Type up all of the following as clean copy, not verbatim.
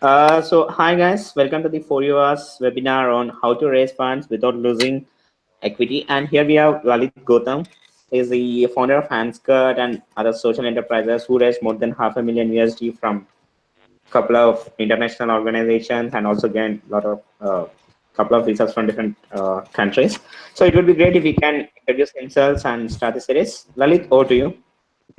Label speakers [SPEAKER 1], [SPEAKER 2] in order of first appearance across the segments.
[SPEAKER 1] Hi guys, welcome to the 4 hours webinar on how to raise funds without losing equity. And here we have Lalit Gautam, is the founder of Handscart and other social enterprises who raised more than half a million USD from a couple of international organizations and also gained a lot of couple of visas from different countries. So it would be great if we can introduce themselves and start the series. Lalit, over to you.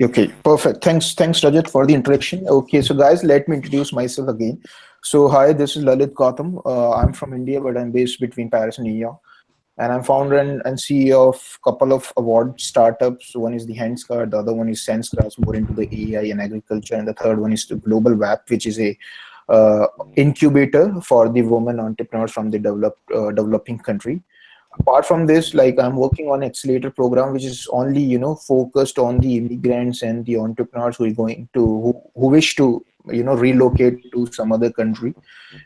[SPEAKER 2] Okay, perfect. Thanks, Rajat, for the introduction. Okay, so guys, let me introduce myself again. So, hi, this is Lalit Gautam. I'm from India, but I'm based between Paris and New York. And I'm founder and CEO of a couple of award startups. One is the Handscart, the other one is Sensegrass, more into the AI and agriculture, and the third one is the globalwep, which is a incubator for the women entrepreneurs from the developing country. Apart from this, like I'm working on accelerator program which is only focused on the immigrants and the entrepreneurs who are going to who wish to relocate to some other country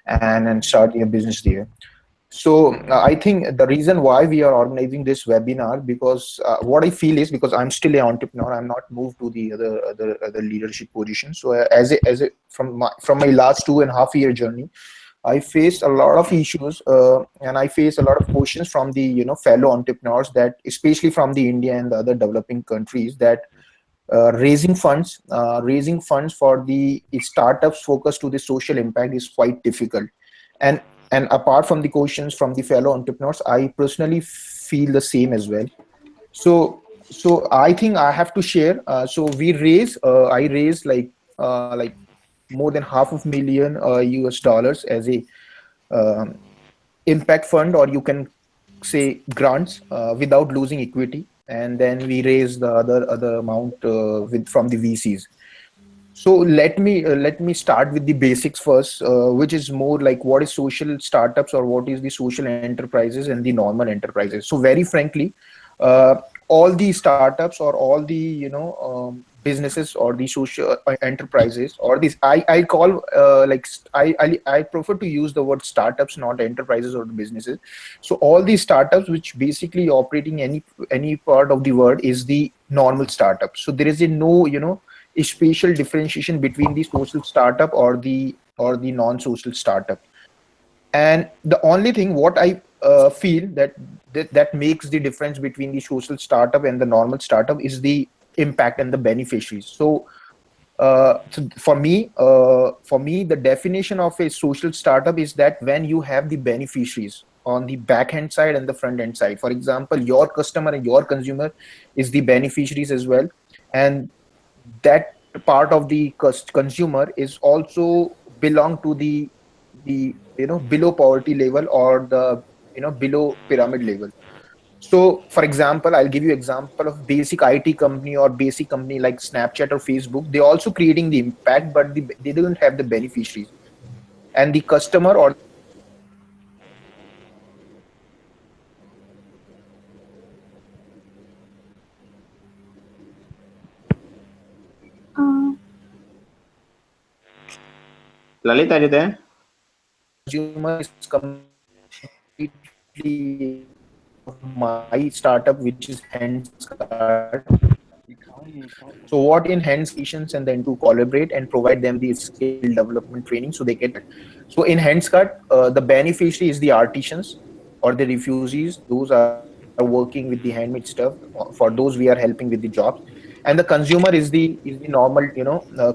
[SPEAKER 2] and start a business there. So I think the reason why we are organizing this webinar, because what I feel is, because I'm still an entrepreneur, I'm not moved to the other leadership position. So as a from my last 2.5 year journey, I faced a lot of issues, and I face a lot of questions from the fellow entrepreneurs, that especially from the India and the other developing countries, that raising funds for the startups focused to the social impact is quite difficult. And and apart from the questions from the fellow entrepreneurs, I personally feel the same as well. So I think I have to share. So I raised like more than half of million US dollars as a um, impact fund, or you can say grants, without losing equity, and then we raise the other amount with from the VCs. So let me start with the basics first, which is more like what is social startups, or what is the social enterprises and the normal enterprises. So very frankly, uh, all the startups, or all the businesses, or the social enterprises, or these I call I prefer to use the word startups, not enterprises or businesses. So all these startups which basically operating any part of the world is the normal startup. So there is a no a spatial differentiation between the social startup or the non-social startup. And the only thing what I feel that makes the difference between the social startup and the normal startup is the impact and the beneficiaries. So for me, the definition of a social startup is that when you have the beneficiaries on the back end side and the front end side. For example, your customer and your consumer is the beneficiaries as well, and that part of the consumer is also belong to the below poverty level, or the below pyramid level. So for example, I'll give you example of basic IT company, or basic company like Snapchat or Facebook. They also creating the impact, but they don't have the beneficiaries, and the customer or
[SPEAKER 3] Uh,
[SPEAKER 1] Lalit, are you there?
[SPEAKER 2] consumer is completely of my startup, which is Handscart. So what in Handscart and then to collaborate and provide them the skill development training so they get that. So in Handscart, the beneficiary is the artisans or the refugees. Those are working with the handmade stuff. For those we are helping with the jobs, and the consumer is the normal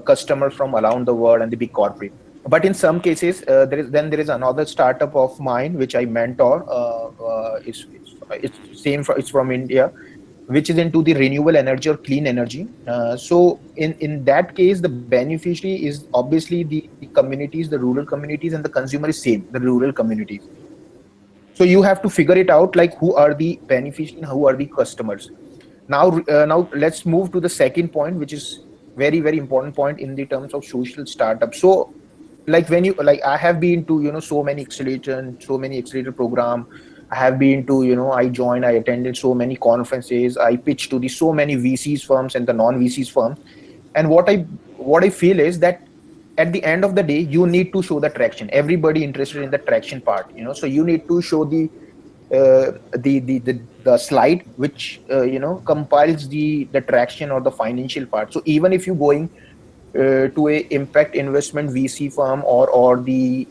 [SPEAKER 2] customers from around the world and the big corporate. But in some cases, there is another startup of mine which I mentor. It's same for, it's from India, which is into the renewable energy or clean energy. So in that case, the beneficiary is obviously the communities, the rural communities, and the consumer is same, the rural communities. So you have to figure it out, like who are the beneficiaries and who are the customers. Now let's move to the second point, which is very important point in the terms of social startup. So like when you like I have been to so many accelerator and so many accelerator program. I have been to I attended so many conferences. I pitched to the so many VCs firms and the non VCs firms. And what I feel is that at the end of the day, you need to show the traction. Everybody interested in the traction part, so you need to show the slide which compiles the traction or the financial part. So even if you going to a impact investment VC firm, or the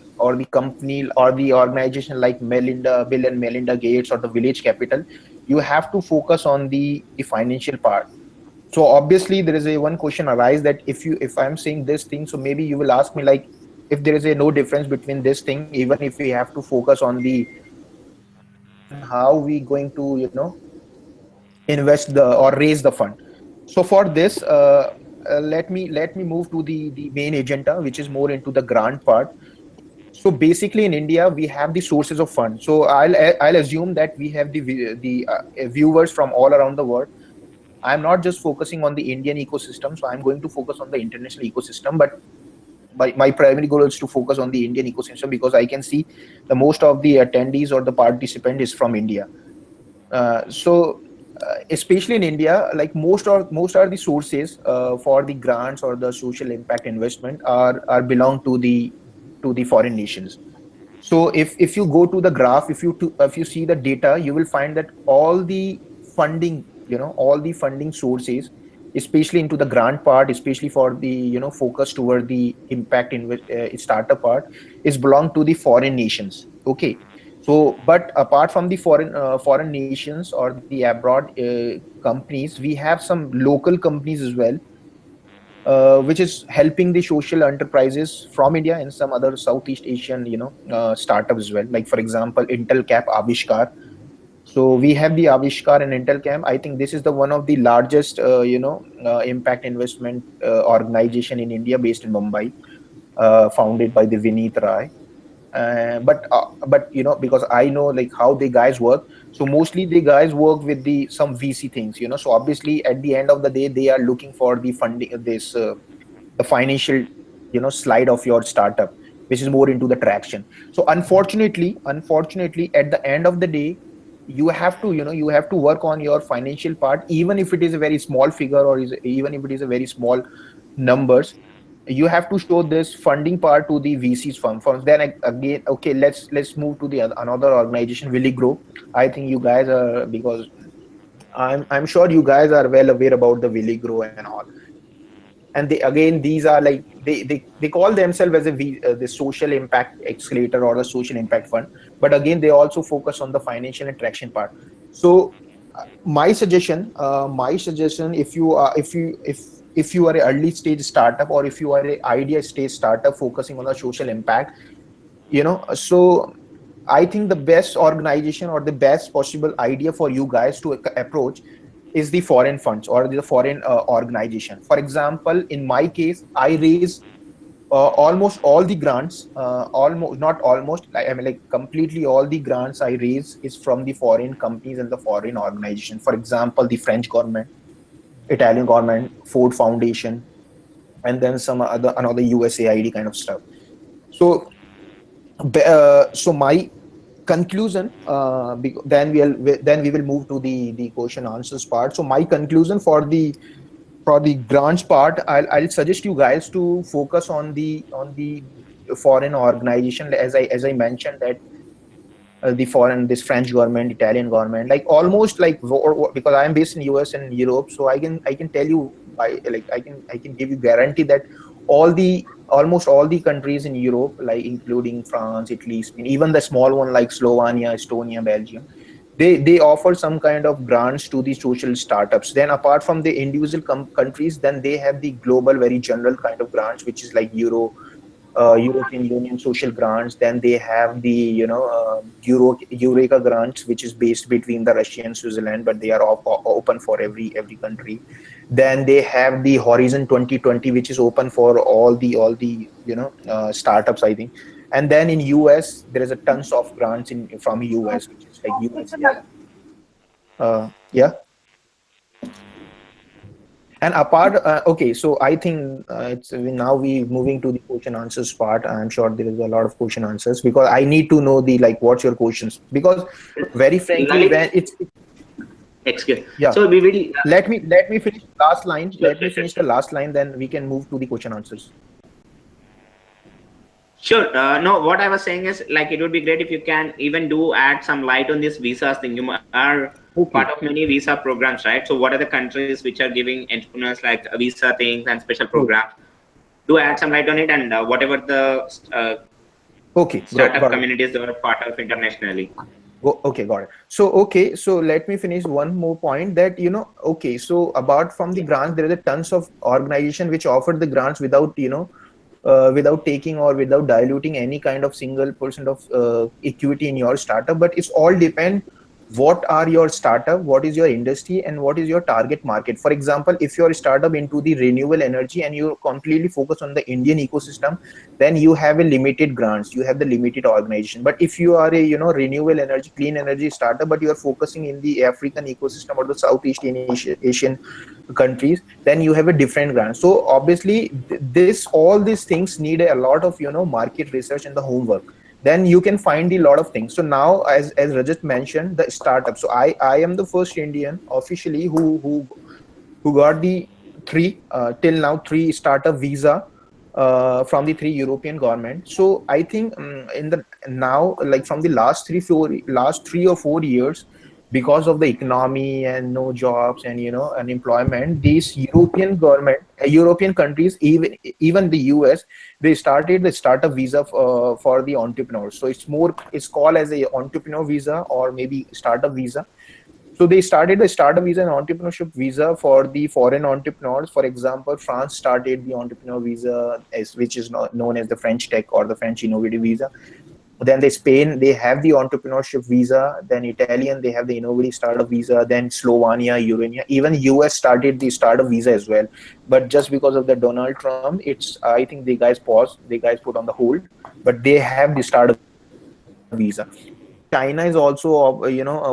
[SPEAKER 2] company or the organization like Bill and Melinda Gates or the Village Capital, you have to focus on the financial part. So obviously there is a one question arise that if I'm saying this thing, so maybe you will ask me like, if there is a no difference between this thing, even if we have to focus on the financial part, then how we going to, invest the or raise the fund? So for this, let me move to the main agenda, which is more into the grant part. So basically in India we have the sources of funds. So I'll assume that we have the viewers from all around the world. I'm not just focusing on the Indian ecosystem, so I'm going to focus on the international ecosystem. But my primary goal is to focus on the Indian ecosystem, because I can see the most of the attendees or the participant is from India. Especially in India, like most are the sources for the grants or the social impact investment are belong to the foreign nations. So if you go to the graph, if you see the data, you will find that all the funding, all the funding sources, especially into the grant part, especially for the, focus toward the impact in startup part, is belong to the foreign nations. Okay. So but apart from the foreign nations or the abroad companies, we have some local companies as well, which is helping the social enterprises from India and some other Southeast Asian, startups as well. Like for example, Intel Cap Avishkar. So we have the Avishkar and Intel Camp. I think this is the one of the largest, impact investment organization in India, based in Mumbai, founded by the Vineet Rai. But because I know like how the guys work, so mostly the guys work with the some VC things. So obviously at the end of the day, they are looking for the funding, this the financial, slide of your startup, which is more into the traction. So unfortunately at the end of the day, you have to, you have to work on your financial part, even if it is a very small figure, or even if it is a very small numbers. You have to show this funding part to the VCs firms. Then again, okay, let's move to the another organization, Willy Grow. I think you guys are, because I'm sure you guys are well aware about the Willy Grow and all. And they, again, these are like, they call themselves as the social impact accelerator or the social impact fund. But again, they also focus on the financial and traction part. So my suggestion, if you are an early stage startup, or if you are an idea stage startup focusing on the social impact, so I think the best organization or the best possible idea for you guys to approach is the foreign funds or the foreign organization. For example, in my case, I raise almost all the grants, almost not almost, I mean like completely all the grants I raise is from the foreign companies and the foreign organization. For example, the French government, Italian government, Ford Foundation, and then some other another USAID kind of stuff. So so my conclusion, then we will move to the question answers part. So my conclusion for the grants part, I'll suggest you guys to focus on the foreign organization, as I mentioned that the foreign, this French government, Italian government, like almost like, because I am based in US and Europe, so I can tell you by like I can give you guarantee that almost all the countries in Europe, like including France, Italy, Spain, even the small one like Slovenia, Estonia, Belgium, they offer some kind of grants to the social startups. Then apart from the individual countries, then they have the global, very general kind of grants, which is like European Union social grants. Then they have the Eureka grants, which is based between the Russia and Switzerland, but they are open for every country. Then they have the Horizon 2020, which is open for all the startups, I think. And then in US, there is a tons of grants in from US, which is like USAID. Yeah. And apart, okay, so I think it's now we moving to the question answers part. I'm sure there is a lot of question answers, because I need to know the like what's your questions, because very frankly,
[SPEAKER 1] Lalit,
[SPEAKER 2] when it's
[SPEAKER 1] excuse.
[SPEAKER 2] yeah.
[SPEAKER 1] So we will.
[SPEAKER 2] Let me finish the last line.
[SPEAKER 1] Sure,
[SPEAKER 2] Let
[SPEAKER 1] sure,
[SPEAKER 2] me
[SPEAKER 1] sure,
[SPEAKER 2] finish the
[SPEAKER 1] sure.
[SPEAKER 2] last line, then we can move to the question answers.
[SPEAKER 1] Sure. No, what I was saying is like it would be great if you can even do add some light on this visas thing. You are part
[SPEAKER 2] Okay.
[SPEAKER 1] of many visa programs, right? So what are the countries which are giving entrepreneurs like visa things and special
[SPEAKER 2] True.
[SPEAKER 1] programs? do add some light on it, and whatever the
[SPEAKER 2] Okay,
[SPEAKER 1] startup
[SPEAKER 2] got it.
[SPEAKER 1] communities they were part of internationally.
[SPEAKER 2] Okay, got it. So, okay, so let me finish one more point that, okay, so apart from the grants, there is a tons of organization which offer the grants without, without taking or without diluting any kind of single percent of equity in your startup. But it's all depend what are your startup, what is your industry, and what is your target market. For example, if you're a startup into the renewable energy and you completely focus on the Indian ecosystem, then you have a limited grants, you have the limited organization. But if you are a renewable energy, clean energy startup, but you are focusing in the African ecosystem or the Southeast Asian countries, then you have a different grant. So obviously this all these things need a lot of market research and the homework. Then you can find a lot of things. So now, as Rajat mentioned, the startup, so I am the first Indian officially who got the three till now three startup visa from the three European government. So I think in the now, like from the last 3 or 4 years, because of the economy and no jobs and unemployment, these European government, European countries, even the US, they started the startup visa for the entrepreneurs. So it's called as a entrepreneur visa or maybe startup visa. So they started the startup visa and entrepreneurship visa for the foreign entrepreneurs. For example, France started the entrepreneur visa, which is known as the French Tech or the French Innovative visa. Then the Spain, they have the entrepreneurship visa. Then Italian, they have the innovative startup visa. Then Slovenia, Urania, even US started the startup visa as well. But just because of the Donald Trump, it's I think the guys paused, the guys put on the hold. But they have the startup visa. China is also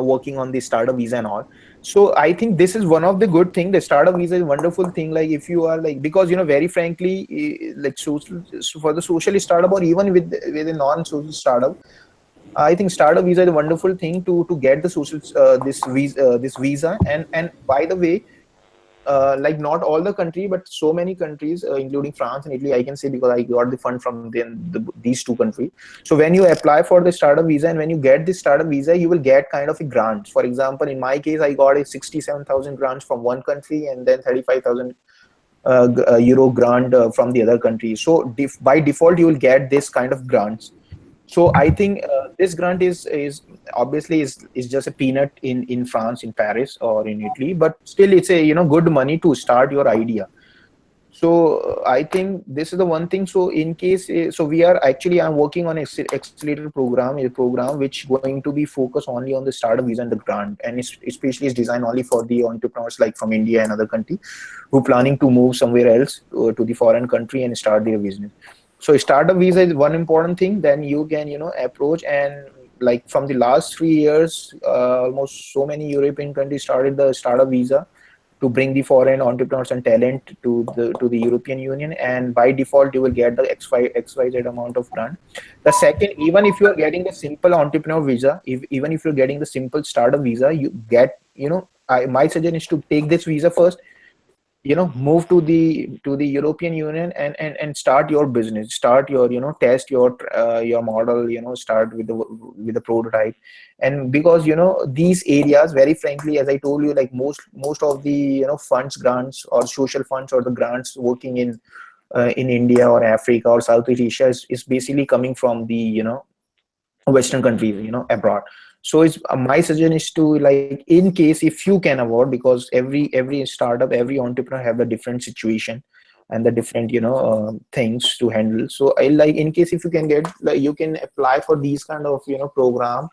[SPEAKER 2] working on the startup visa and all. So I think this is one of the good thing. The startup visa is a wonderful thing. Like if you are like, because very frankly, like social, so for the social startup or even with a non-social startup, I think startup visa is a wonderful thing to get the social this visa. And by the way, like not all the country, but so many countries, including France and Italy, I can say because I got the fund from these two countries. So when you apply for the startup visa and when you get this startup visa, you will get kind of a grant. For example, in my case, I got a 67,000 grants from one country and then 35,000 euro grant from the other country. So by default, you will get this kind of grants. So I think this grant is obviously is just a peanut in France, in Paris, or in Italy, but still it's a good money to start your idea. So I think this is the one thing. So in case, so we are actually I'm working on a accelerator program, a program which going to be focused only on the startup visa and the grant, and it's especially is designed only for the entrepreneurs like from India and other country who planning to move somewhere else to the foreign country and start their business. So startup visa is one important thing. Then you can approach, and like from the last 3 years, almost so many European countries started the startup visa to bring the foreign entrepreneurs and talent to the European Union, and by default you will get the XYZ amount of grant. The second, even if you are getting the simple entrepreneur visa, even if you're getting the simple startup visa, you get my suggestion is to take this visa first, move to the European Union, and start your business, start your test your model, start with the prototype. And because these areas, very frankly, as I told you, like most of the funds, grants or social funds or the grants working in India or Africa or Southeast Asia is basically coming from the Western countries, abroad. So it's my suggestion is to, like, in case if you can avoid, because every startup, every entrepreneur have a different situation and the different things to handle. So I like, in case if you can get, like, you can apply for these kind of program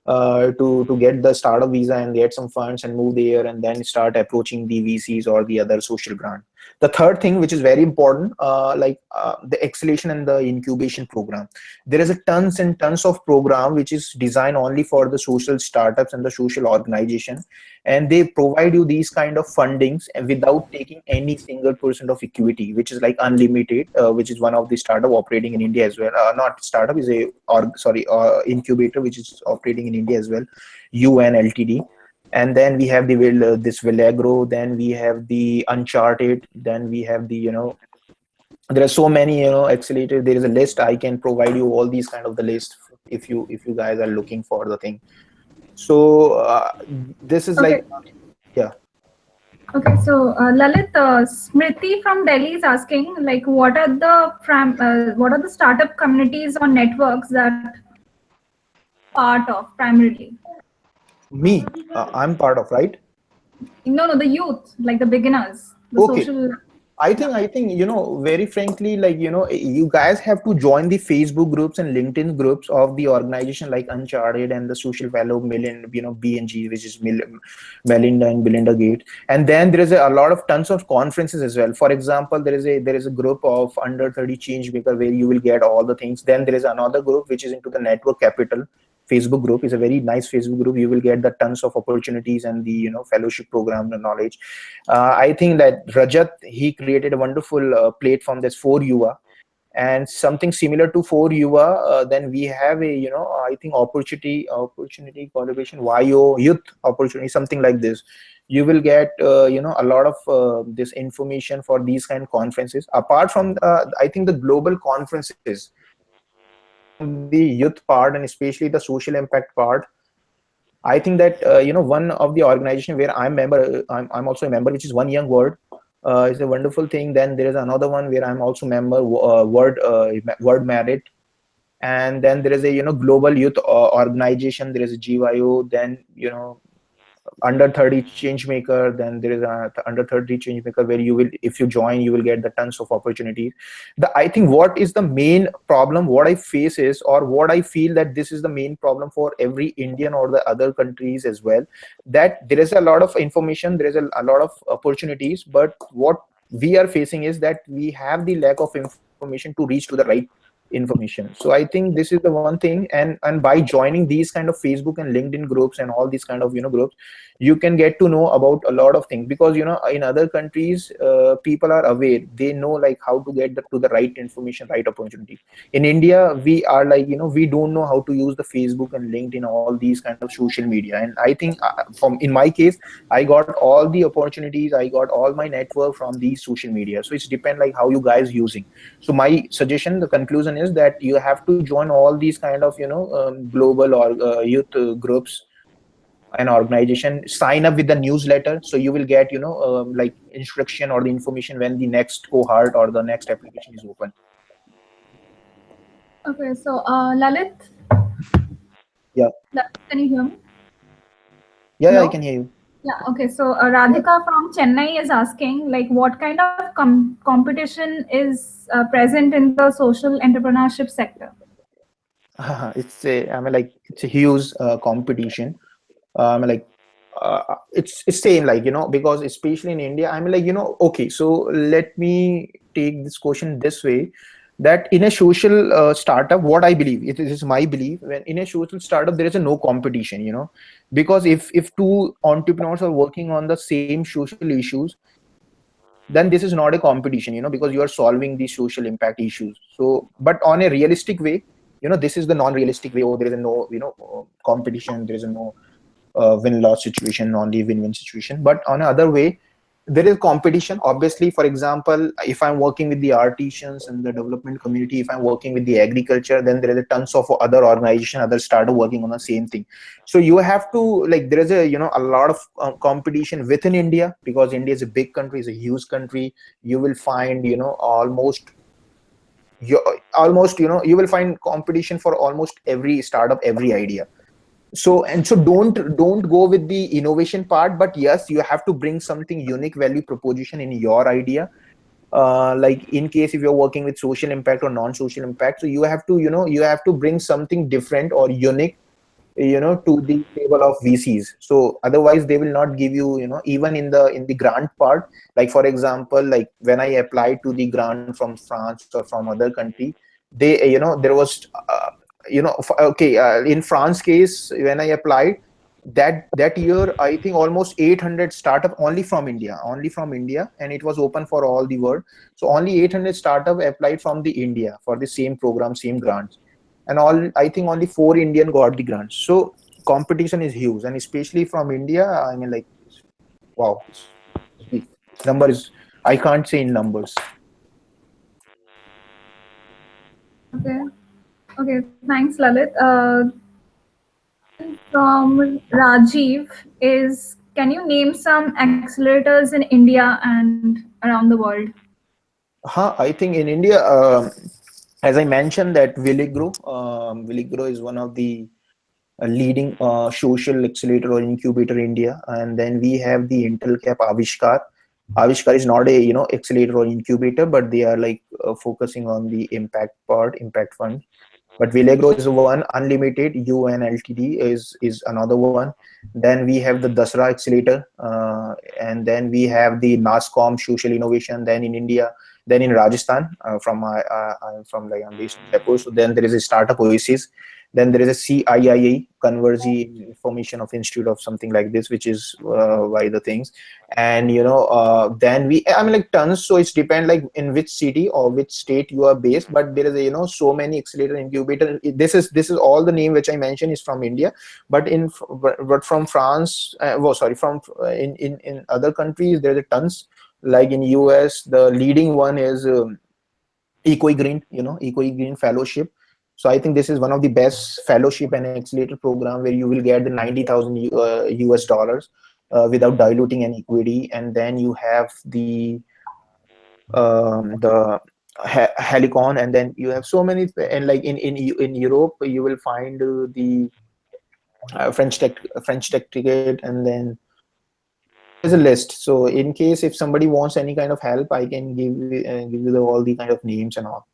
[SPEAKER 2] to get the startup visa and get some funds and move there, and then start approaching the VCs or the other social grant. The third thing, which is very important, the acceleration and the incubation program. There is a tons and tons of program which is designed only for the social startups and the social organization, and they provide you these kind of fundings and without taking any single percent of equity, which is like unlimited, which is one of the startup operating in India as well. Not startup, is a or sorry incubator which is operating in India as well, UN Ltd. And then we have the this Villegro, then we have the Uncharted, then we have the there are so many accelerators. There is a list, I can provide you all these kind of the list if you guys are looking for the thing. So this is
[SPEAKER 3] Okay.
[SPEAKER 2] like, yeah.
[SPEAKER 3] Okay, so Lalit, Smriti from Delhi is asking, like, what are the startup communities or networks that you are part of primarily?
[SPEAKER 2] Me, I'm part of, right?
[SPEAKER 3] No, no, the youth, like the beginners, the
[SPEAKER 2] Okay.
[SPEAKER 3] social. Yeah.
[SPEAKER 2] I think, very frankly, like, you guys have to join the Facebook groups and LinkedIn groups of the organization like Uncharted and the Social Fellow Million, BNG, which is Melinda and Belinda Gates. And then there is a lot of tons of conferences as well. For example, there is a group of under 30 change maker where you will get all the things. Then there is another group which is into the network capital. Facebook group is a very nice Facebook group. You will get the tons of opportunities and the fellowship program and knowledge. I think that Rajat, he created a wonderful platform that's for Yuva, and something similar to for Yuva. Then we have a I think opportunity collaboration YO youth opportunity, something like this. You will get a lot of this information for these kind of conferences. Apart from I think the global conferences from the youth part and especially the social impact part. I think that one of the organization where I'm also a member, which is One Young World, is a wonderful thing. Then there is another one where I'm also member, Word Merit, and then there is a global youth organization. There is a GYO. Then under 30 change maker. Then there is a under 30 change maker where you will, if you join, you will get the tons of opportunities. I think what is the main problem, what I face is, or what I feel that this is the main problem for every Indian or the other countries as well, that there is a lot of information, there is a lot of opportunities, but what we are facing is that we have the lack of information to reach to the right information. So I think this is the one thing, and by joining these kind of Facebook and LinkedIn groups and all these kind of groups, you can get to know about a lot of things, because in other countries people are aware, they know like how to get to the right information, right opportunity. In India, we are like we don't know how to use the Facebook and LinkedIn, all these kind of social media. And I think from in my case, I got all the opportunities, I got all my network from these social media. So it's depend like how you guys using. So my suggestion, the conclusion is that you have to join all these kind of global or youth groups an organization, sign up with the newsletter, so you will get like instruction or the information when the next cohort or the next application is open.
[SPEAKER 3] Okay, so Lalit,
[SPEAKER 2] Yeah,
[SPEAKER 3] Can you hear me?
[SPEAKER 2] yeah, I
[SPEAKER 3] Hello?
[SPEAKER 2] can hear you.
[SPEAKER 3] Yeah, okay. So Radhika from Chennai is asking, like, what kind of competition is present in the social entrepreneurship sector?
[SPEAKER 2] It's a huge competition. Like it's same, like because especially in India, like okay, so let me take this question this way, that in a social startup, what I believe, it is my belief, when in a social startup there is a no competition, because if two entrepreneurs are working on the same social issues, then this is not a competition, because you are solving the social impact issues. So but on a realistic way, this is the non-realistic way. Oh, there is a no competition, there is a no win-loss situation, only win-win situation. But on another way, there is competition. Obviously, for example, if I'm working with the artisans and the development community, if I'm working with the agriculture, then there is a tons of other organization, other startup working on the same thing. So you have to, like, there is a a lot of competition within India, because India is a big country, is a huge country. You will find almost you will find competition for almost every startup, every idea. So don't go with the innovation part, but yes, you have to bring something unique value proposition in your idea. Like in case if you're working with social impact or non-social impact, so you have to you have to bring something different or unique to the table of VCs. So otherwise they will not give you, even in the grant part. Like for example, like when I applied to the grant from France or from other country, they there was in France case, when I applied, that year, I think almost 800 startup only from India, and it was open for all the world. So only 800 startup applied from the India for the same program, same grants, and all, I think only 4 Indian got the grants. So competition is huge, and especially from India, I mean, like, wow, the number is, I can't say in numbers.
[SPEAKER 3] Okay. Okay, thanks, Lalit. From Rajiv is Can you name some accelerators in India and around the world?
[SPEAKER 2] I think in India, as I mentioned, that Willigro is one of the leading social accelerator or incubator in India, and then we have the Intel Cap Avishkar. Avishkar is not a accelerator or incubator, but they are like focusing on the impact part, impact fund. But Villegro is one, Unlimited UN Ltd is another one. Then we have the Dasra Accelerator, and then we have the NASCOM Social Innovation. Then in India, then in Rajasthan, I'm based in Jaipur. So then there is a startup Oasis. Then there is a CIIA, Convergence Information of Institute of something like this, which is by the things. And then I mean, like tons. So it's depend like in which city or which state you are based, but there is a so many accelerator incubator. This is all the name which I mentioned is from India, but but from France, well, sorry, from in other countries there are tons. Like in US, the leading one is Eco Green, Eco Green Fellowship. So I think this is one of the best fellowship and accelerator program where you will get the 90,000 US dollars without diluting any equity. And then you have the Helicon, and then you have so many. And like in Europe, you will find the French Tech Ticket, and then there's a list. So in case if somebody wants any kind of help, I can give you all the kind of names and all.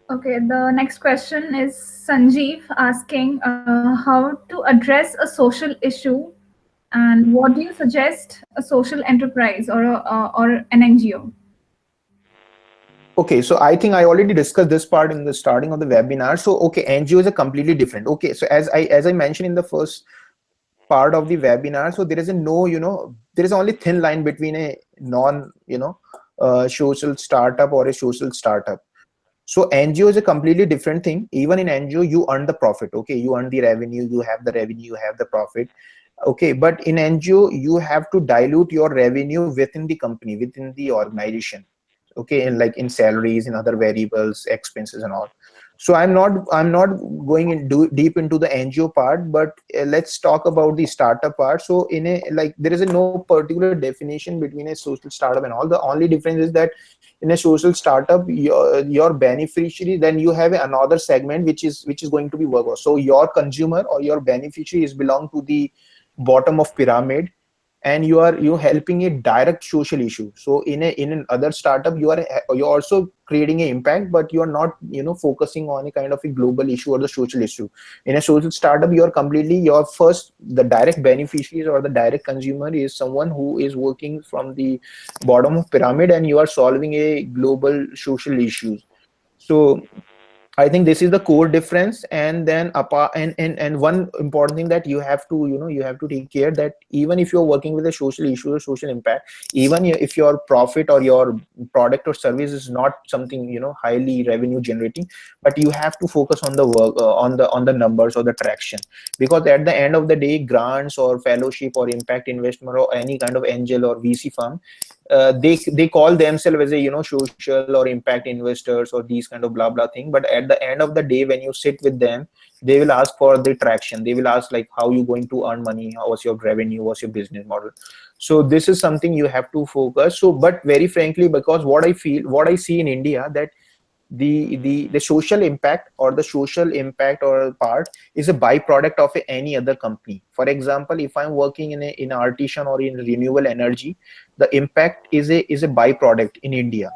[SPEAKER 3] Okay, the next question is Sanjeev asking how to address a social issue and what do you suggest a social enterprise or an NGO?
[SPEAKER 2] Okay, so I think I already discussed this part in the starting of the webinar. So okay, NGOs are completely different. Okay, so as I mentioned in the first part of the webinar, so there is a no, there is only thin line between a non, social startup or a social startup. So NGO is a completely different thing. Even in NGO, you earn the profit. Okay, you earn the revenue, you have the revenue, you have the profit. Okay, but in NGO, you have to dilute your revenue within the company, within the organization. Okay, and like in salaries, in other variables, expenses, and all. So I'm not going deep into the NGO part, but let's talk about the startup part. So in a like there is a no particular definition between a social startup and all. The only difference is that in a social startup, your beneficiary, then you have another segment which is going to be workers. So your consumer or your beneficiaries belong to the bottom of pyramid, and you helping a direct social issue. So in an other startup, you're also creating an impact, but you are not focusing on a kind of a global issue or the social issue. In a social startup, you are completely the direct beneficiaries or the direct consumer is someone who is working from the bottom of pyramid, and you are solving a global social issues. So I think this is the core difference. And then apart, and one important thing that you have to you have to take care that even if you're working with a social issue or social impact, even if your profit or your product or service is not something highly revenue generating, but you have to focus on the work, on the numbers or the traction. Because at the end of the day, grants or fellowship or impact investment or any kind of angel or VC firm, they call themselves as a social or impact investors or these kind of blah blah thing. But at the end of the day, when you sit with them, they will ask for the traction. They will ask like, how you going to earn money, what's your revenue, what's your business model. So this is something you have to focus. So but very frankly, because what I see in India, that the social impact or the social impact or part is a byproduct of any other company. For example, if I'm working in artisan or in renewable energy, the impact is a byproduct in India.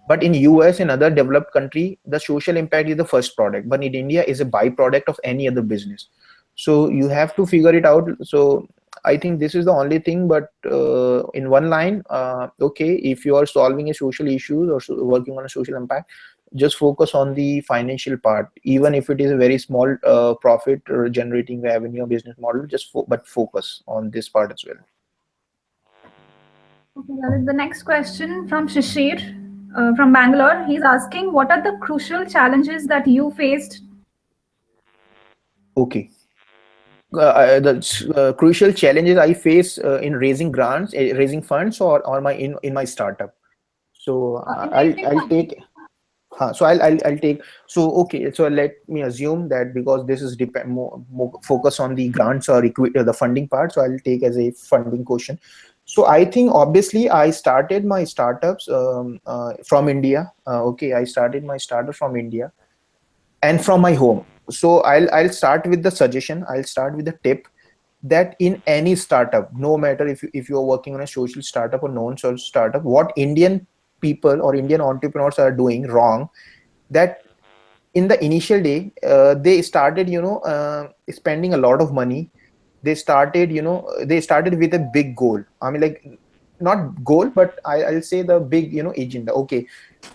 [SPEAKER 2] But in US and other developed country, the social impact is the first product, but in India is a byproduct of any other business. So you have to figure it out. So I think this is the only thing. But in one line, okay, if you are solving a social issue or working on a social impact, just focus on the financial part, even if it is a very small profit or generating revenue or business model. But focus on this part as well.
[SPEAKER 3] Okay, Lalit, the next question from Shishir from Bangalore. He's asking, what are the crucial challenges that you faced?
[SPEAKER 2] Okay. The crucial challenges I face in raising grants, raising funds, or my in my startup. So
[SPEAKER 3] In raising
[SPEAKER 2] I'll
[SPEAKER 3] funds.
[SPEAKER 2] take. So I'll take, so okay, so let me assume that because this is depend more focus on the grants or the funding part, so I'll take as a funding question. So I think obviously I started my startups from India. Okay, I started my startup from India and from my home. So I'll start with the suggestion. I'll start with the tip that in any startup, no matter if you're working on a social startup or non-social startup, what Indian people or Indian entrepreneurs are doing wrong, that in the initial day they started spending a lot of money. They started they started with a big goal. I mean, like, not goal, but I'll say the big agenda. Okay,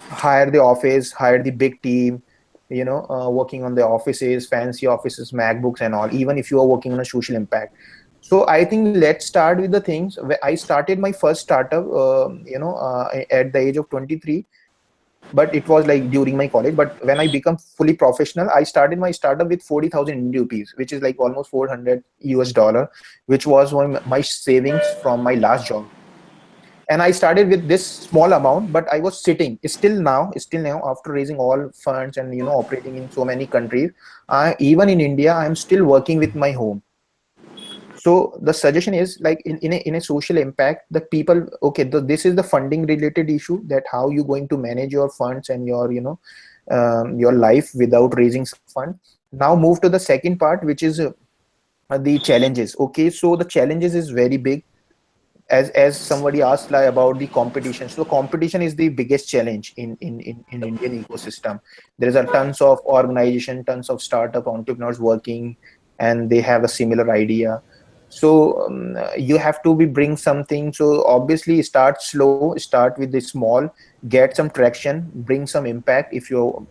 [SPEAKER 2] hire the office, hire the big team, working on the offices, fancy offices, MacBooks and all, even if you are working on a social impact. So I think let's start with the things where I started my first startup at the age of 23, but it was like during my college. But when I become fully professional, I started my startup with 40,000 Indian rupees, which is like almost 400 US dollar, which was my savings from my last job. And I started with this small amount, but I was sitting still now after raising all funds and operating in so many countries. Even in India, I'm still working with my home. So the suggestion is like in a social impact, the people, okay, this is the funding related issue, that how you going to manage your funds and your life without raising some fund. Now move to the second part, which is the challenges. Okay, so the challenges is very big. As somebody asked like about the competition, so competition is the biggest challenge in Indian ecosystem. There is a tons of organization, tons of startup entrepreneurs working, and they have a similar idea. So you have to be bring something. So obviously start slow, start with the small, get some traction, bring some impact. If you're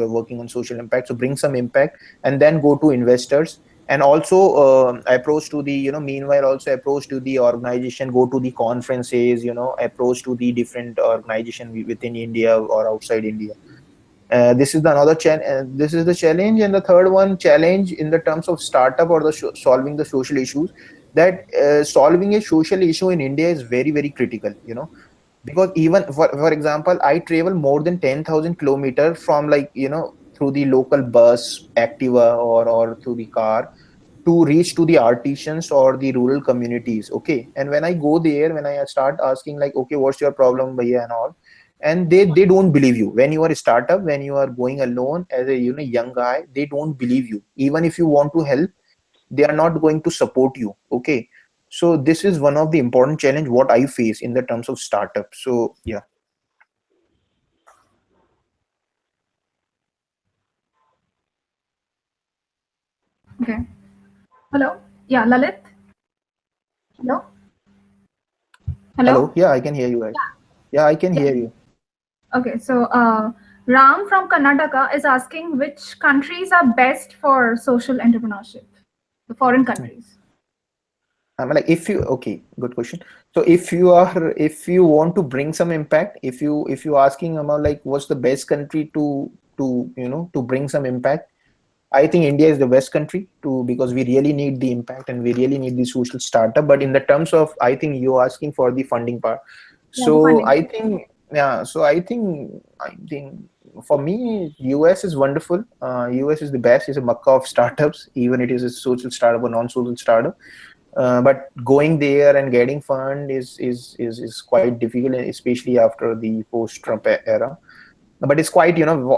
[SPEAKER 2] working on social impact, so bring some impact, and then go to investors. And also approach to the meanwhile also approach to the organization, go to the conferences, approach to the different organization within India or outside India. This is the another this is the challenge. And the third one challenge in the terms of startup or the solving the social issues, that solving a social issue in India is very very critical, because even for example, I travel more than 10,000 kilometers from, like, through the local bus, Activa, or through the car, to reach to the artisans or the rural communities. Okay, and when I go there, when I start asking like, okay, what's your problem, bhaiya, and all, and they don't believe you. When you are a startup, when you are going alone as a young guy, they don't believe you. Even if you want to help, they are not going to support you. Okay, so this is one of the important challenge what I face in the terms of startup. So yeah.
[SPEAKER 3] Okay. Hello. Yeah, Lalit. Hello.
[SPEAKER 2] Hello,
[SPEAKER 3] Hello.
[SPEAKER 2] yeah, I can hear you guys. Yeah, I can
[SPEAKER 3] Yeah.
[SPEAKER 2] hear you.
[SPEAKER 3] Okay. So Ram from Karnataka is asking which countries are best for social entrepreneurship. The foreign countries.
[SPEAKER 2] I mean, like, if you, okay, good question. So if you want to bring some impact, if you asking about like what's the best country to bring some impact, I think India is the best country to, because we really need the impact and we really need the social startup. But in the terms of, I think you're asking for the funding part.
[SPEAKER 3] Yeah, the
[SPEAKER 2] So
[SPEAKER 3] funding.
[SPEAKER 2] I think, yeah. So I think for me, US is wonderful. US is the best. It's a mecca of startups, even it is a social startup or non-social startup. But going there and getting fund is quite difficult, especially after the post-Trump era. But it's quite,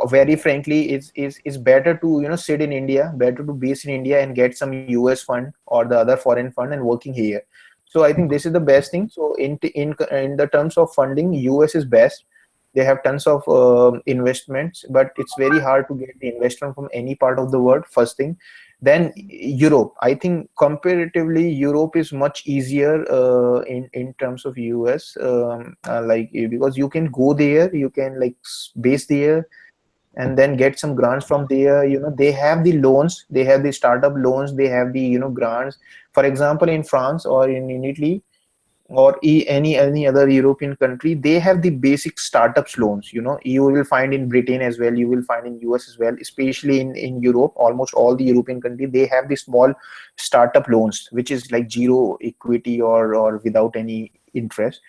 [SPEAKER 2] very frankly, it's better to sit in India, better to base in India and get some US fund or the other foreign fund and working here. So I think this is the best thing. So in the terms of funding, US is best. They have tons of investments, but it's very hard to get the investment from any part of the world, first thing. Then Europe, I think comparatively Europe is much easier in terms of US, like, because you can go there, you can like base there, and then get some grants from there. They have the loans, they have the startup loans, they have the grants. For example, in France or in Italy, or any other European country, they have the basic startups loans. You will find in Britain as well, you will find in US as well, especially in Europe. Almost all the European countries, they have the small startup loans, which is like zero equity or without any interest.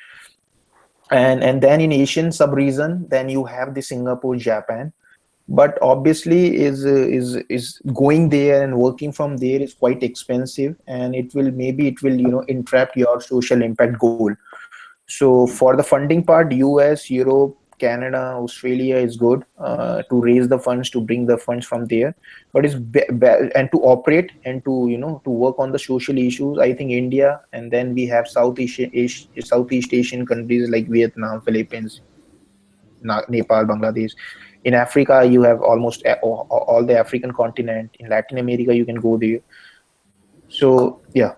[SPEAKER 2] and then in Asian sub-region, then you have the Singapore, Japan. But obviously is going there and working from there is quite expensive, and it will entrap your social impact goal. So for the funding part, US, Europe, Canada, Australia is good to raise the funds, to bring the funds from there. But and to operate and to to work on the social issues, I think India, and then we have Southeast Asian countries like Vietnam, Philippines, Nepal, Bangladesh. In Africa, you have almost all the African continent. In Latin America, you can go there. So yeah.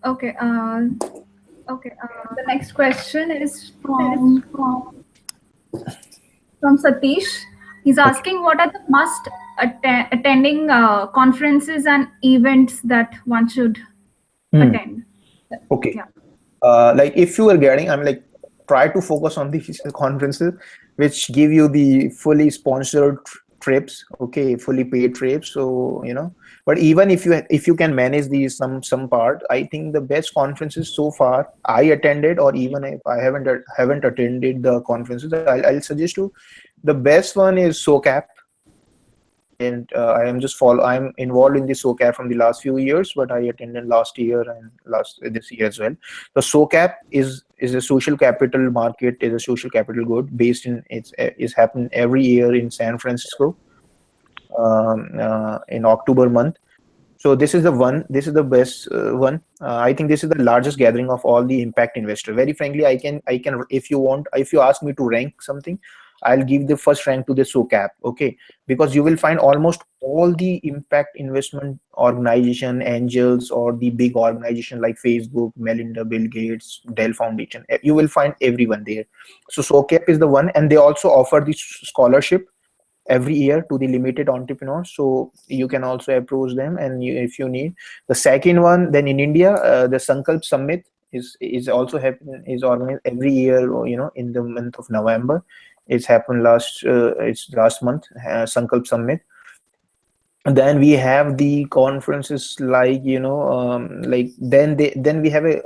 [SPEAKER 3] Okay. The next question is from Satish. He's
[SPEAKER 2] Okay.
[SPEAKER 3] asking what are the must attending conferences and events that one should
[SPEAKER 2] Hmm.
[SPEAKER 3] attend.
[SPEAKER 2] Okay.
[SPEAKER 3] Yeah.
[SPEAKER 2] Like if you are getting, I'm like, try to focus on these conferences which give you the fully sponsored trips, okay, fully paid trips. So but even if you can manage these some part, I think the best conferences so far I attended, or even if I haven't attended the conferences, I'll suggest you the best one is SOCAP. And I'm involved in the SOCAP from the last few years, but I attended last year and last this year as well. The SOCAP is a social capital market, is a social capital good based in it's is happening every year in San Francisco, in October month. So this is the one. This is the best one. I think this is the largest gathering of all the impact investor. Very frankly, I can if you ask me to rank something, I'll give the first rank to the SOCAP. Okay, because you will find almost all the impact investment organization, angels, or the big organization like Facebook, Melinda, Bill Gates, Dell Foundation. You will find everyone there. So SOCAP is the one, and they also offer the scholarship every year to the limited entrepreneurs, so you can also approach them, and if you need. The second one, then in India, the Sankalp Summit is also happening, is organized every year, in the month of November. It's last month, Sankalp Summit. Then we have the conferences like then we have a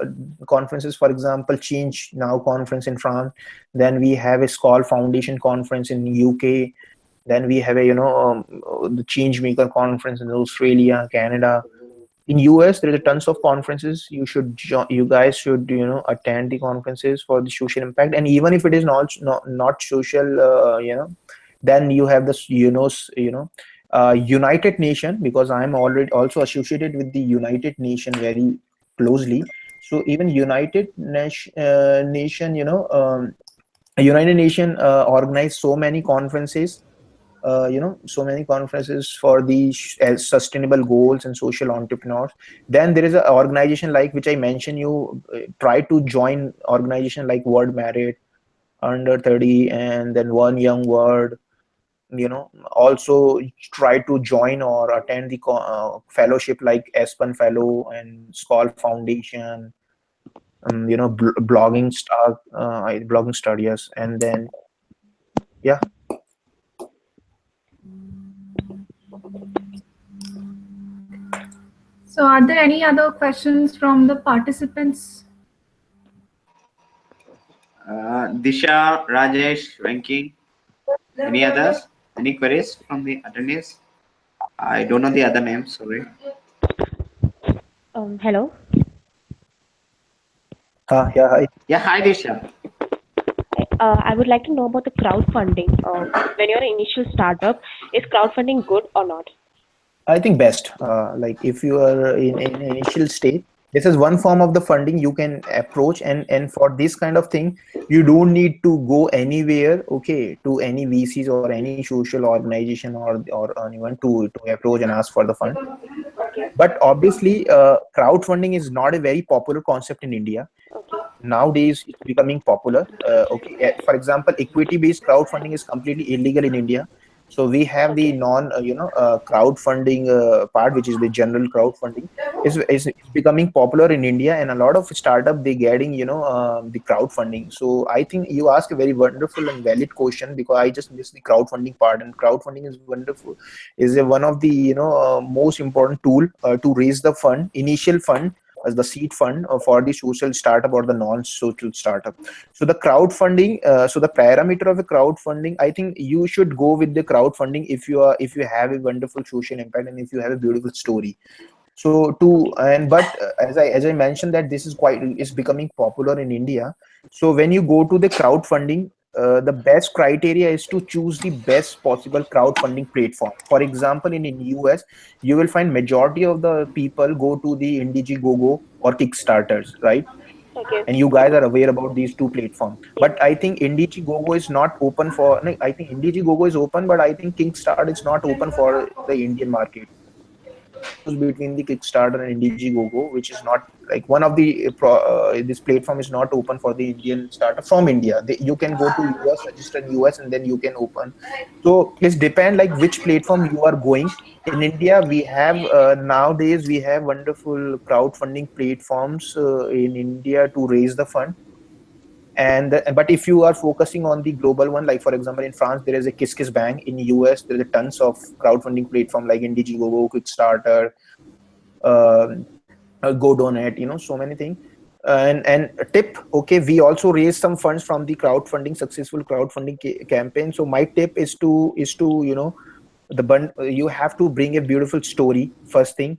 [SPEAKER 2] conferences, for example, Change Now conference in France. Then we have a Skull Foundation conference in UK. Then we have a the change maker conference in Australia, Canada. In US, there is a tons of conferences. You guys should attend the conferences for the social impact. And even if it is not social, then you have this United Nation, because I'm already also associated with the United Nation very closely. So even Nation, United Nation organize so many conferences for the sustainable goals and social entrepreneurs. Then there is an organization like which I mentioned you, try to join organization like World Merit, Under 30, and then One Young World. Also try to join or attend the fellowship like Aspen Fellow and Skull Foundation. Blogging star, yes. And then yeah.
[SPEAKER 3] So are there any other questions from the participants?
[SPEAKER 1] Disha, Rajesh, ranking. Any others? Any queries from the attendees? I don't know the other names. Sorry.
[SPEAKER 4] Hello.
[SPEAKER 2] Yeah, hi.
[SPEAKER 1] Yeah, hi Disha.
[SPEAKER 4] I would like to know about the crowdfunding. When you're an initial startup, is crowdfunding good or not?
[SPEAKER 2] I think best. Like if you are in initial stage, this is one form of the funding you can approach, and for this kind of thing, you don't need to go anywhere, okay, to any VCs or any social organization or anyone to approach and ask for the fund.
[SPEAKER 4] Okay.
[SPEAKER 2] But obviously, crowdfunding is not a very popular concept in India.
[SPEAKER 4] Okay.
[SPEAKER 2] Nowadays it's becoming popular. Okay, for example, equity based crowdfunding is completely illegal in India. So we have the
[SPEAKER 4] Okay.
[SPEAKER 2] non crowdfunding part, which is the general crowdfunding is becoming popular in India, and a lot of startup they getting the crowdfunding. So I think you ask a very wonderful and valid question, because I just missed the crowdfunding part, and crowdfunding is wonderful, is one of the most important tool to raise the fund, initial fund, as the seed fund for the social startup or the non-social startup. So the crowdfunding, so the parameter of a crowdfunding, I think you should go with the crowdfunding if you have a wonderful social impact and if you have a beautiful story. So to and but as I mentioned that this is becoming popular in India. So when you go to the crowdfunding, the best criteria is to choose the best possible crowdfunding platform. For example, in US, you will find majority of the people go to the Indiegogo or Kickstarters, right?
[SPEAKER 4] Okay.
[SPEAKER 2] And you guys are aware about these two platforms.
[SPEAKER 4] Yes.
[SPEAKER 2] But I think Indiegogo is not open for. No, I think Indiegogo is open, but I think Kickstarter is not open for the Indian market. Choose between the Kickstarter and Indiegogo, which is not like one of the this platform is not open for the Indian startup from India. You can go to US, register in US, and then you can open. So it's depend like which platform you are going. In India, we have nowadays we have wonderful crowdfunding platforms in India to raise the fund. And but if you are focusing on the global one, like for example in France there is a Kiss Bank, in US there is a tons of crowdfunding platform like Indiegogo, Kickstarter, Go Donate, so many things. And a tip, okay, we also raised some funds from the crowdfunding, successful crowdfunding campaign. So my tip is to you have to bring a beautiful story first thing.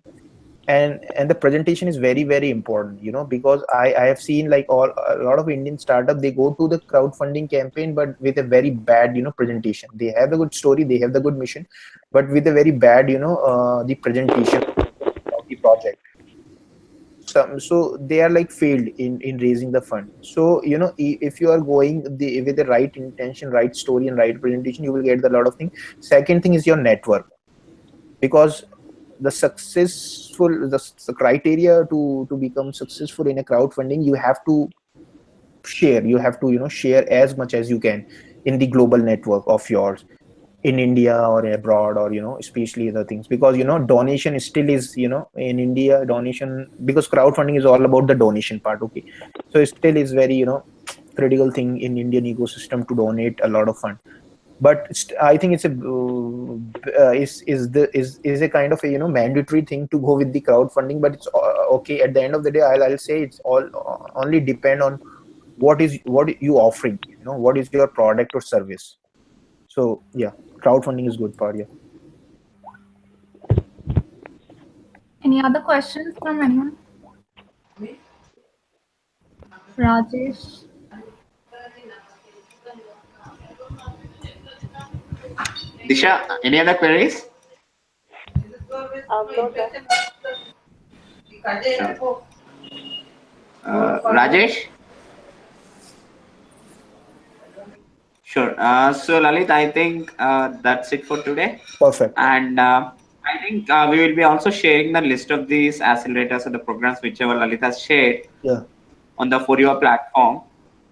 [SPEAKER 2] And the presentation is very very important, because I have seen like a lot of Indian startup, they go to the crowdfunding campaign but with a very bad presentation. They have a good story, they have the good mission, but with a very bad the presentation of the project. So they are like failed in raising the fund. So if you are going with the right intention, right story, and right presentation, you will get a lot of things. Second thing is your network, because the criteria to become successful in a crowdfunding, you have to share as much as you can in the global network of yours, in India or abroad, or especially other things, because donation still is, in India donation, because crowdfunding is all about the donation part. Okay, so it still is very critical thing in Indian ecosystem to donate a lot of fund. But I think it's a is a kind of a mandatory thing to go with the crowdfunding. But it's okay, at the end of the day, I'll say it's all only depend on what you offering, what is your product or service. So yeah, crowdfunding is good part. Yeah.
[SPEAKER 3] Any other questions from anyone? Rajesh?
[SPEAKER 1] Disha, any other queries?
[SPEAKER 4] No, sir.
[SPEAKER 1] Sure. Rajesh? Sure. So, Lalit, I think that's it for today.
[SPEAKER 2] Perfect.
[SPEAKER 1] And I think we will be also sharing the list of these accelerators or the programs whichever Lalit has shared
[SPEAKER 2] Yeah.
[SPEAKER 1] on the For Your platform.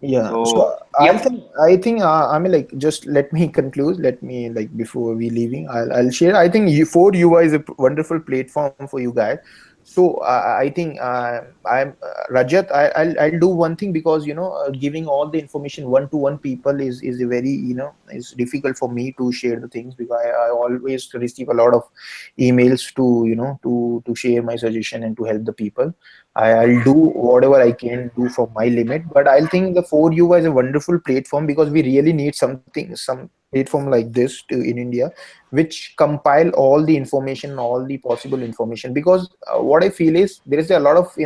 [SPEAKER 2] Yeah. So
[SPEAKER 1] So,
[SPEAKER 2] I
[SPEAKER 1] yep.
[SPEAKER 2] think I mean, like, just let me conclude. Let me, like, before we leaving, I'll share. I think for UI is a wonderful platform for you guys. So I think I'm Rajat. I'll do one thing, because giving all the information one to one people is a very is difficult for me to share the things, because I always receive a lot of emails to to share my suggestion and to help the people. I'll do whatever I can do for my limit, but I'll think the 4U is a wonderful platform, because we really need some platform like this in India, which compile all the information, all the possible information. Because what I feel is there is a lot of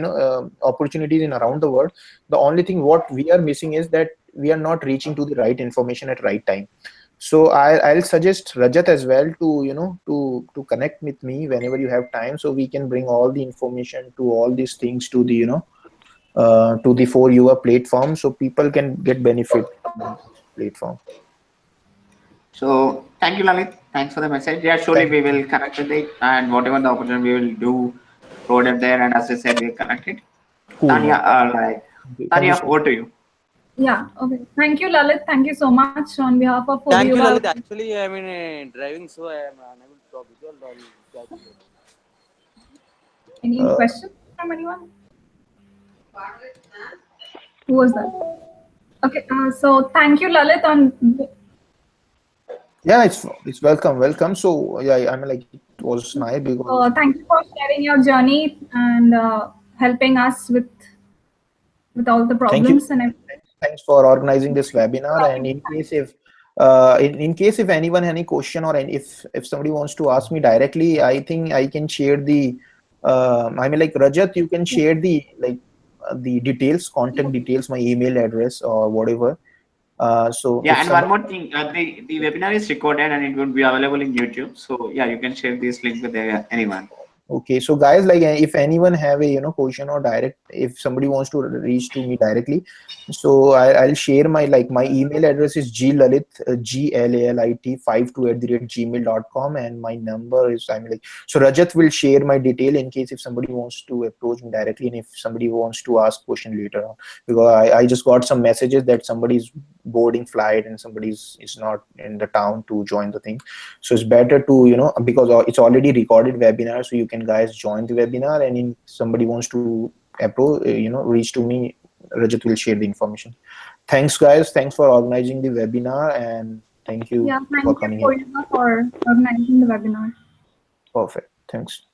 [SPEAKER 2] opportunities in around the world. The only thing what we are missing is that we are not reaching to the right information at right time. So I'll suggest Rajat as well to to connect with me whenever you have time, so we can bring all the information to all these things to the to the for your platform, so people can get benefit from this platform.
[SPEAKER 1] So, thank you, Lalit. Thanks for the message. Yeah, surely
[SPEAKER 2] Thank
[SPEAKER 1] we
[SPEAKER 2] you.
[SPEAKER 1] will connect with it, and whatever the opportunity we will do, throw it there. And as I said, we'll connect it.
[SPEAKER 2] Cool,
[SPEAKER 1] Tanya,
[SPEAKER 2] man. Thank you
[SPEAKER 1] Tanya,
[SPEAKER 2] so much.
[SPEAKER 1] over to you.
[SPEAKER 3] Yeah, okay. Thank you, Lalit. Thank you so much on behalf of For
[SPEAKER 5] Thank
[SPEAKER 3] You.
[SPEAKER 5] you, Lalit. Actually, I'm in driving, so I am unable to talk with you. I'll catch you later.
[SPEAKER 3] Any
[SPEAKER 2] Uh,
[SPEAKER 3] questions from anyone? Who was that? Okay, so thank you, Lalit.
[SPEAKER 2] yeah, it's welcome. So yeah, I mean, like, it was nice because
[SPEAKER 3] Thank you for sharing your journey and helping us with all the
[SPEAKER 2] Thank you.
[SPEAKER 3] problems and everything.
[SPEAKER 2] Thanks for organizing this webinar. And in case if in case if anyone any question, or if somebody wants to ask me directly, I think I can share the I mean, like, Rajat, you can share the, like, the details, contact details, my email address or whatever. So
[SPEAKER 1] Yeah,
[SPEAKER 2] if
[SPEAKER 1] and one
[SPEAKER 2] somebody,
[SPEAKER 1] more thing, the webinar is recorded and it will be available in YouTube. So yeah, you can share this link with anyone.
[SPEAKER 2] okay, so guys, like, if anyone have a, question, or direct, if somebody wants to reach to me directly, so I'll share my, like, my email address is glalit, glalit 52 @gmail.com, and my number is, I mean, like, so Rajat will share my detail in case if somebody wants to approach me directly, and if somebody wants to ask question later on, because I just got some messages that somebody's boarding flight and somebody's is not in the town to join the thing. So it's better to, because it's already recorded webinar, so you can guys join the webinar, and if somebody wants to approach, reach to me, Rajat will share the information. Thanks guys, thanks for organizing the webinar, and thank you
[SPEAKER 3] Yeah,
[SPEAKER 2] for
[SPEAKER 3] thank you
[SPEAKER 2] coming here.
[SPEAKER 3] for organizing the webinar.
[SPEAKER 2] Perfect, thanks.